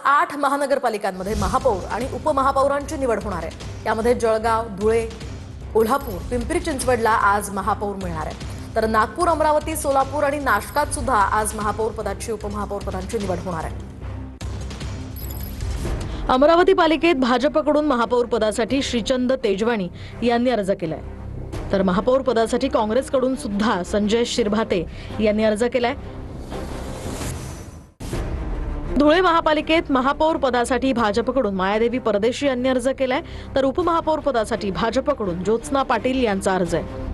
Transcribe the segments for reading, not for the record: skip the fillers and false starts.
8 महानगरपालिकांमध्ये महापौर आणि उपमहापौरांची निवड होणार आहे। यामध्ये जळगाव, धुळे, कोल्हापूर, पिंपरी चिंचवडला आज महापौर मिळणार आहे। तर नागपूर, अमरावती, सोलापूर आणि नाशकात सुद्धा आज महापौर पदाची, उपमहापौर पदांची निवड होणार आहे। अमरावती पालिकेत भाजपकडून महापौर पदासाठी श्रीचंद तेजवानी यांनी अर्ज केलाय। तर महापौर पदासाठी काँग्रेसकडून सुद्धा संजय शिरभाते यांनी अर्ज केलाय। धुळे महापालिकेत महापौर पदासाठी भाजपकडून मायादेवी परदेशी यांनी अर्ज केलाय। तर उपमहापौर पदासाठी भाजपकडून ज्योत्स्ना पाटील यांचा अर्ज आहे।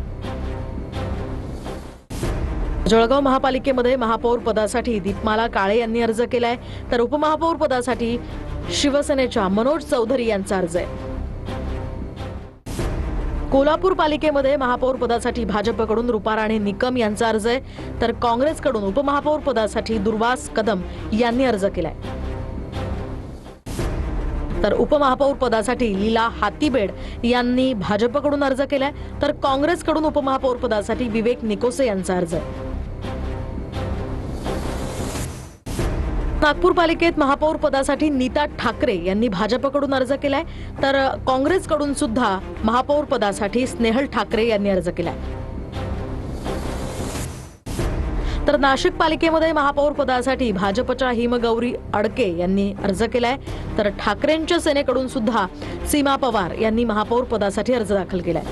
जळगाव महापालिकेमध्ये महापौर पदासाठी दीपमाला काळे यांनी अर्ज केलाय। तर उपमहापौर पदासाठी शिवसेनेच्या मनोज चौधरी यांचा अर्ज आहे। कोल्हापूर पालिकेमध्ये महापौर पदासाठी भाजपकडून रुपाराणी निकम यांचा अर्ज आहे। तर काँग्रेसकडून उपमहापौर पदासाठी दुर्वास कदम यांनी अर्ज केलाय। तर उपमहापौर पदासाठी लीला हातीबेड यांनी भाजपकडून अर्ज केलाय। तर काँग्रेसकडून उपमहापौर पदासाठी विवेक निकोसे यांचा अर्ज आहे। नागपूर पालिकेत महापौर पदासाठी नीता ठाकरे यांनी भाजपकडून अर्ज केलाय। तर काँग्रेसकडून सुद्धा महापौर पदासाठी स्नेहल ठाकरे यांनी अर्ज केलाय। तर नाशिक पालिकेमध्ये महापौर पदासाठी भाजपच्या हिमगौरी अडके यांनी अर्ज केलाय। तर ठाकरेंच्या सेनेकडून सुद्धा सीमा पवार यांनी महापौर पदासाठी अर्ज दाखल केलाय।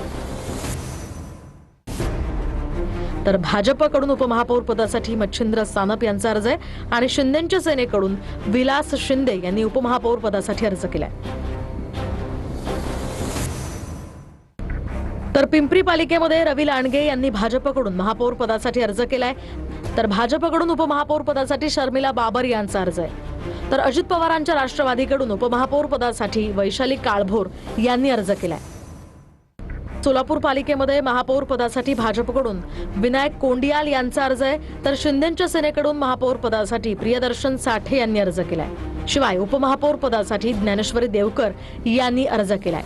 तर भाजपकडून उपमहापौर पदासाठी मच्छिंद्र सानप यांचा अर्ज आहे आणि शिंदेच्या सेनेकडून विलास शिंदे यांनी उपमहापौर पदासाठी अर्ज केलाय। तर पिंपरी पालिकेमध्ये रवी लांडगे यांनी भाजपकडून महापौर पदासाठी अर्ज केलाय। तर भाजपकडून उपमहापौर पदासाठी शर्मिला बाबर यांचा अर्ज आहे। तर अजित पवारांच्या राष्ट्रवादीकडून उपमहापौर पदासाठी वैशाली काळभोर यांनी अर्ज केलाय। सोलापूर पालिकेमध्ये महापौर पदासाठी भाजपकडून विनायक कोंडियाल यांचा अर्ज आहे। तर शिंदेच्या सेनेकडून महापौर पदासाठी प्रियदर्शन साठे यांनी अर्ज केलाय। शिवाय उपमहापौर पदासाठी ज्ञानेश्वरी देवकर यांनी अर्ज केलाय।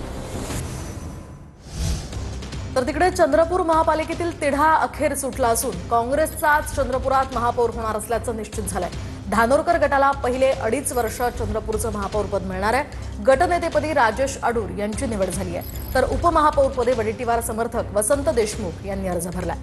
तर तिकडे चंद्रपूर महापालिकेतील तिढा अखेर सुटला असून काँग्रेसचाच चंद्रपुरात महापौर होणार असल्याचं निश्चित झालंय। धानोरकर गटाला पहिले 2.5 वर्ष चंद्रपूरचं महापौरपद मिळणार आहे। गटनेतेपदी राजेश अडूर यांची निवड झाली आहे। तर उपमहापौरपदी वडेट्टीवार समर्थक वसंत देशमुख यांनी अर्ज भरलाय।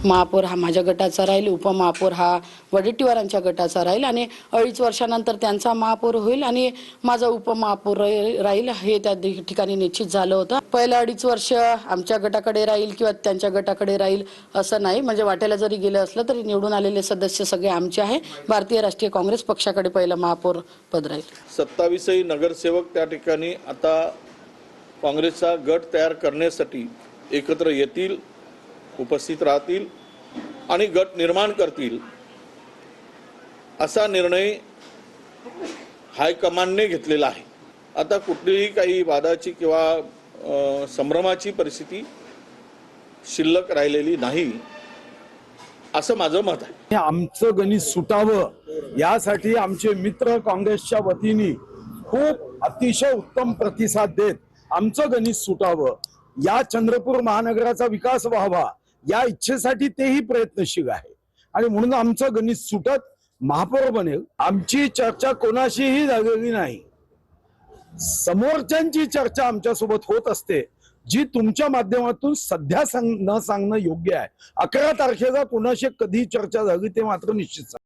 महापौर हा माझ्या गटाचा राहील, उपमहापौर हा वडेट्टीवारांच्या गटाचा राहील आणि 2.5 वर्षानंतर त्यांचा महापौर होईल आणि माझा उपमहापौर राहील हे त्या ठिकाणी निश्चित झालं होतं। पहिलं 2.5 वर्ष आमच्या गटाकडे राहील किंवा त्यांच्या गटाकडे राहील असं नाही, म्हणजे वाट्याला जरी गेलं असलं तरी निवडून आलेले सदस्य सगळे आमचे आहे। भारतीय राष्ट्रीय काँग्रेस पक्षाकडे पहिलं महापौर पद राहील। 27 नगरसेवक त्या ठिकाणी आता काँग्रेसचा गट तयार करण्यासाठी एकत्र येतील, उपस्थित राहतील आणि गट निर्माण करतील असा निर्णय हायकमांडने घेतलेला आहे। आता कुठलीही काही वादाची किंवा संभ्रमाची परिस्थिती शिल्लक राहिलेली नाही असं माझं मत आहे। आमचं गणित सुटावं यासाठी आमचे मित्र काँग्रेसच्या वतीने खूप अतिशय उत्तम प्रतिसाद देत आमचं गणित सुटावं, या चंद्रपूर महानगराचा विकास व्हावा या इच्छेसाठी तेही प्रयत्नशील आहे आणि म्हणून आमचं गणित सुटत महापौर बनेल। आमची चर्चा कोणाशीही झालेली नाही, समोरच्यांची चर्चा आमच्यासोबत होत असते, जी तुमच्या माध्यमातून सध्या न सांगणं योग्य आहे। 11 तारखेला कोणाशी कधी चर्चा झाली ते मात्र निश्चित